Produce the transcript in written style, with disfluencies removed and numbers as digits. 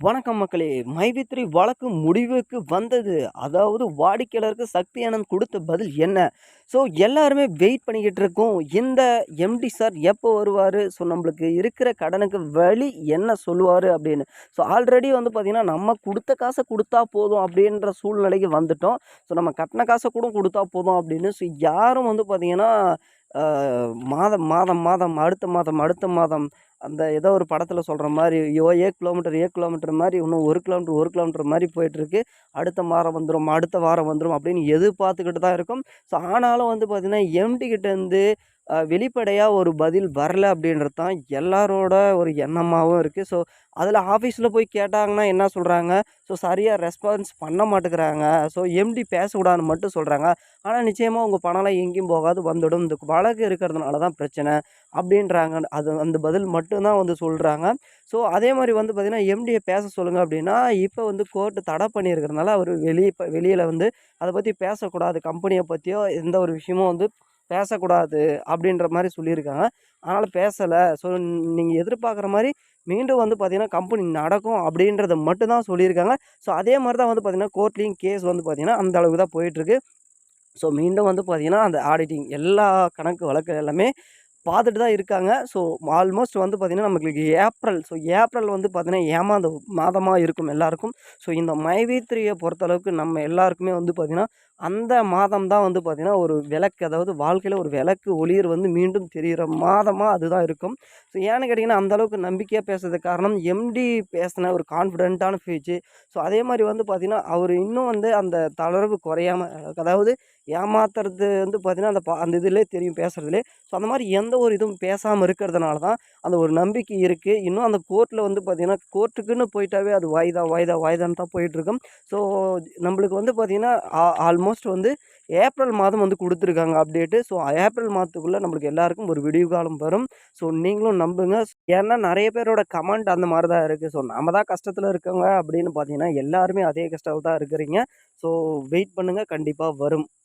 வணக்கம் மக்களே! மைவித்ரி வழக்கு முடிவுக்கு வந்தது. அதாவது வாடிக்கையாளருக்கு சக்தி ஆனந்த் குடுத்த பதில் என்ன? ஸோ எல்லாருமே வெயிட் பண்ணிக்கிட்டு இருக்கோம். இந்த எம்டி சார் எப்போ வருவாரு? ஸோ நம்மளுக்கு இருக்கிற கடனுக்கு வழி என்ன சொல்லுவாரு? அப்படின்னு. ஸோ ஆல்ரெடி வந்து பார்த்தீங்கன்னா, நம்ம குடுத்த காச குடுத்தா போதும் அப்படின்ற சூழ்நிலைக்கு வந்துட்டோம். ஸோ நம்ம கட்டுன காச கூட குடுத்தா போதும் அப்படின்னு. ஸோ யாரும் வந்து பார்த்தீங்கன்னா, அ மாதம் மாதம் மாதம் அடுத்த மாதம் அடுத்த மாதம் அந்த ஏதோ ஒரு படத்துல சொல்ற மாரி, ஏக் கிலோமீட்டர் மாரி இன்னும் 1 கிலோமீட்டர், 1 கிலோமீட்டர் மாரி போயிட்டுருக்கு. அடுத்த வாரம் வந்துரும், அடுத்த வாரம் வந்துரும் அப்படின்னு எதிர்பார்த்துக்கிட்டு தான் இருக்கோம். ஸோ ஆனாலும் வந்து பார்த்தீங்கன்னா, எம்டி கிட்டேருந்து வெளிப்படையா ஒரு பதில் வரல அப்படின்றது தான் எல்லாரோட ஒரு எண்ணமாவும் இருக்கு. ஸோ அதில ஆஃபீஸ்ல போய் கேட்டாங்கன்னா என்ன சொல்றாங்க, ஸோ சரியா ரெஸ்பான்ஸ் பண்ண மாட்டேங்கிறாங்க. ஸோ எம்டி பேசக்கூடாதுன்னு மட்டும் சொல்றாங்க. ஆனா நிச்சயமா உங்க பணம்லாம் எங்கேயும் போகாது வந்துடும். இந்த வழக்கு இருக்கிறதுனால தான் பிரச்சனை அப்படின்றாங்க. அது அந்த பதில் மட்டும் தான் வந்து சொல்றாங்க. ஸோ அதே மாரி வந்து பார்த்தீங்கன்னா, எம்டிய பேச சொல்லுங்க அப்படின்னா, இப்ப வந்து கோர்ட் தடை பண்ணியிருக்கிறதுனால அவரு வெளியில வந்து அத பத்தி பேசக்கூடாது. கம்பெனிய பத்தியோ எந்த ஒரு விஷயமும் வந்து பேசக்கூடாது அப்படின்ற மாரி சொல்லியிருக்காங்க. அதனால பேசல. ஸோ நீங்க எதிர்பார்க்குற மாரி மீண்டும் வந்து பார்த்தீங்கன்னா, கம்பெனி நடக்கும் அப்படின்றத மட்டும் தான் சொல்லியிருக்காங்க. ஸோ அதே மாரி தான் வந்து பார்த்தீங்கன்னா, கோர்ட்லயும் கேஸ் வந்து பார்த்தீங்கன்னா, அந்த அளவுக்கு தான் போயிட்டுருக்கு. ஸோ மீண்டும் வந்து பார்த்தீங்கன்னா, அந்த ஆடிட்டிங் எல்லா கணக்கு வழக்கு எல்லாமே பார்த்துட்டு தான் இருக்காங்க. ஸோ ஆல்மோஸ்ட் வந்து பார்த்தீங்கன்னா, நமக்கு ஏப்ரல் வந்து பார்த்தீங்கன்னா, ஏமாந்த மாதமா இருக்கும் எல்லாருக்கும். ஸோ இந்த மைவி3ய பொறுத்தளவுக்கு நம்ம எல்லாருக்குமே வந்து பார்த்தீங்கன்னா, அந்த மாதம் தான் வந்து பார்த்தீங்கன்னா, ஒரு விளக்கு அதாவது வாழ்க்கையில ஒரு விளக்கு ஒளிர் வந்து மீண்டும் தெரியிற மாதமா அதுதான் இருக்கும். ஸோ ஏன்னு கேட்டீங்கன்னா, அந்த அளவுக்கு நம்பிக்கையா பேசுறதுக்கு காரணம் எம்டி பேசின ஒரு கான்ஃபிடென்ட்டான பேச்சு. ஸோ அதே மாரி வந்து பார்த்தீங்கன்னா, அவரு இன்னும் வந்து அந்த தளர்வு குறையாம அதாவது ஏமாத்துறது வந்து பார்த்தீங்கன்னா, அந்த இதிலயே தெரியும் பேசுறதிலே. ஸோ அந்த மாரி எந்த ஒரு இதுவும் பேசாம இருக்கிறதுனால தான், அந்த ஒரு நம்பிக்கை இருக்கு. இன்னும் அந்த கோர்ட்ல வந்து பார்த்தீங்கன்னா, கோர்ட்டுக்குன்னு போயிட்டாவே அது வாய்தான்னு தான் போயிட்டுருக்கும். ஸோ நம்பளுக்கு வந்து பார்த்தீங்கன்னா, ஆல்மோஸ்ட் வந்து ஏப்ரல் மாதம் வந்து குடுத்துருக்காங்க அப்டேட்டு. ஸோ ஏப்ரல் மாதத்துக்குள்ள நம்மளுக்கு எல்லாருக்கும் ஒரு விடிவு காலம் வரும். ஸோ நீங்களும் நம்புங்க. ஏன்னா நெறைய பேரோட கமெண்ட் அந்த மாரி தான் இருக்கு. ஸோ நாம தான் கஷ்டத்துல இருக்கோங்க அப்படின்னு பார்த்தீங்கன்னா, எல்லாருமே அதே கஷ்டத்துல தான் இருக்கிறீங்க. ஸோ வெயிட் பண்ணுங்க. கண்டிப்பா வரும்.